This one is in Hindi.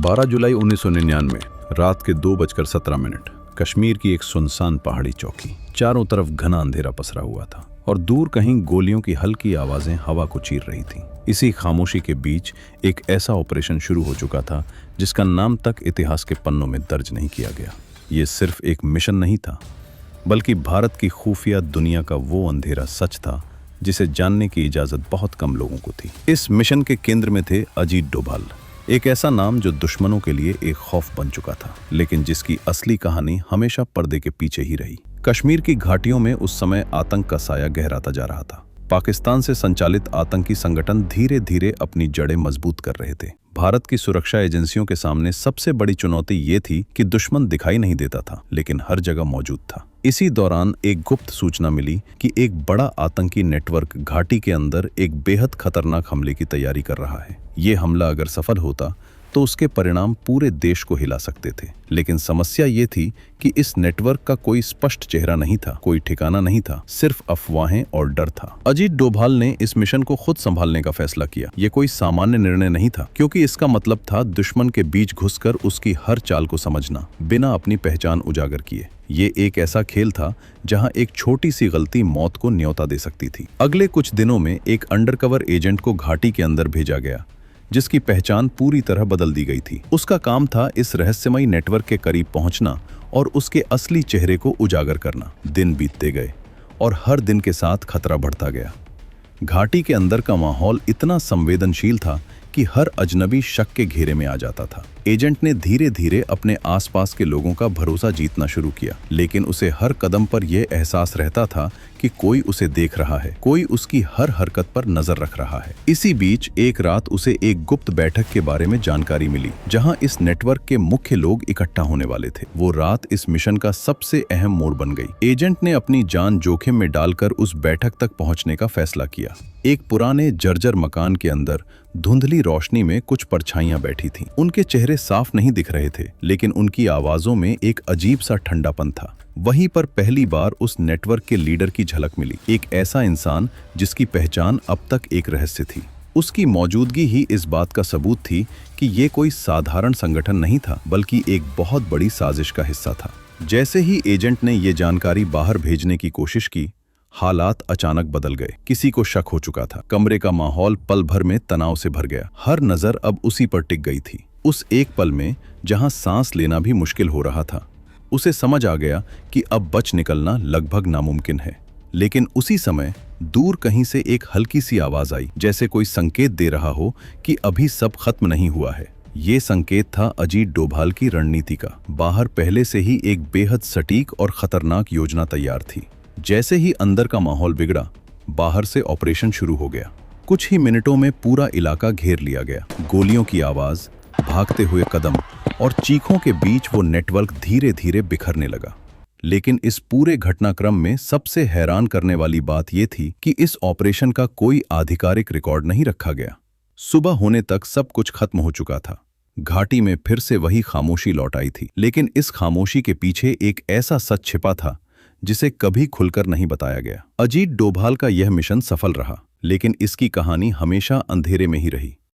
12 जुलाई 1999 रात के 2:17 कश्मीर की एक सुनसान पहाड़ी चौकी। चारों तरफ घना अंधेरा पसरा हुआ था और दूर कहीं गोलियों की हल्की आवाजें हवा को चीर रही थीं। इसी खामोशी के बीच एक ऐसा ऑपरेशन शुरू हो चुका था जिसका नाम तक इतिहास के पन्नों में दर्ज नहीं किया गया। ये सिर्फ एक मिशन नहीं था, बल्कि भारत की खुफिया दुनिया का वो अंधेरा सच था जिसे जानने की इजाजत बहुत कम लोगों को थी। इस मिशन के केंद्र में थे अजीत डोभाल, एक ऐसा नाम जो दुश्मनों के लिए एक खौफ बन चुका था, लेकिन जिसकी असली कहानी हमेशा पर्दे के पीछे ही रही। कश्मीर की घाटियों में उस समय आतंक का साया गहराता जा रहा था। पाकिस्तान से संचालित आतंकी संगठन धीरे धीरे अपनी जड़ें मजबूत कर रहे थे। भारत की सुरक्षा एजेंसियों के सामने सबसे बड़ी चुनौती ये थी कि दुश्मन दिखाई नहीं देता था, लेकिन हर जगह मौजूद था। इसी दौरान एक गुप्त सूचना मिली कि एक बड़ा आतंकी नेटवर्क घाटी के अंदर एक बेहद खतरनाक हमले की तैयारी कर रहा है। ये हमला अगर सफल होता तो उसके परिणाम पूरे देश को हिला सकते थे। लेकिन समस्या ये थी कि इस नेटवर्क का कोई स्पष्ट चेहरा नहीं था, कोई ठिकाना नहीं था, सिर्फ अफवाहें और डर था। अजीत डोभाल ने इस मिशन को खुद संभालने का फैसला किया। ये कोई सामान्य निर्णय नहीं था, क्योंकि इसका मतलब था दुश्मन के बीच घुसकर उसकी हर चाल को समझना, बिना अपनी पहचान उजागर किए। ये एक ऐसा खेल था जहां एक छोटी सी गलती मौत को न्योता दे सकती थी। अगले कुछ दिनों में एक अंडरकवर एजेंट को घाटी के अंदर भेजा गया, जिसकी पहचान पूरी तरह बदल दी गई थी। उसका काम था इस रहस्यमयी नेटवर्क के करीब पहुंचना और उसके असली चेहरे को उजागर करना। दिन बीतते गए और हर दिन के साथ खतरा बढ़ता गया। घाटी के अंदर का माहौल इतना संवेदनशील था कि हर अजनबी शक के घेरे में आ जाता था। एजेंट ने धीरे धीरे अपने आसपास के लोगों का भरोसा जीतना शुरू किया, लेकिन उसे हर कदम पर यह एहसास रहता था कि कोई उसे देख रहा है, कोई उसकी हर हरकत पर नजर रख रहा है। इसी बीच एक रात उसे एक गुप्त बैठक के बारे में जानकारी मिली, जहां इस नेटवर्क के मुख्य लोग इकट्ठा होने वाले थे। वो रात इस मिशन का सबसे अहम मोड़ बन गई। एजेंट ने अपनी जान जोखिम में डालकर उस बैठक तक पहुंचने का फैसला किया। एक पुराने जर्जर मकान के अंदर धुंधली रोशनी में कुछ परछाइयां बैठी थीं। उनके चेहरे साफ नहीं दिख रहे थे, लेकिन उनकी आवाजों में एक अजीब सा ठंडापन था। वहीं पर पहली बार उस नेटवर्क के लीडर की झलक मिली, एक ऐसा इंसान जिसकी पहचान अब तक एक रहस्य थी। उसकी मौजूदगी ही इस बात का सबूत थी कि ये कोई साधारण संगठन नहीं था, बल्कि एक बहुत बड़ी साजिश का हिस्सा था। जैसे ही एजेंट ने ये जानकारी बाहर भेजने की कोशिश की, हालात अचानक बदल गए। किसी को शक हो चुका था। कमरे का माहौल पल भर में तनाव से भर गया। हर नजर अब उसी पर टिक गई थी। उस एक पल में जहां सांस लेना भी मुश्किल हो रहा था, उसे समझ आ गया कि अब बच निकलना लगभग नामुमकिन है। लेकिन उसी समय दूर कहीं से एक हल्की सी आवाज आई, जैसे कोई संकेत दे रहा हो कि अभी सब खत्म नहीं हुआ है। ये संकेत था अजीत डोभाल की रणनीति का। बाहर पहले से ही एक बेहद सटीक और खतरनाक योजना तैयार थी। जैसे ही अंदर का माहौल बिगड़ा, बाहर से ऑपरेशन शुरू हो गया। कुछ ही मिनटों में पूरा इलाका घेर लिया गया। गोलियों की आवाज, भागते हुए कदम और चीखों के बीच वो नेटवर्क धीरे धीरे बिखरने लगा। लेकिन इस पूरे घटनाक्रम में सबसे हैरान करने वाली बात यह थी कि इस ऑपरेशन का कोई आधिकारिक रिकॉर्ड नहीं रखा गया। सुबह होने तक सब कुछ खत्म हो चुका था। घाटी में फिर से वही खामोशी लौट आई थी, लेकिन इस खामोशी के पीछे एक ऐसा सच छिपा था जिसे कभी खुलकर नहीं बताया गया। अजीत डोभाल का यह मिशन सफल रहा, लेकिन इसकी कहानी हमेशा अंधेरे में ही रही।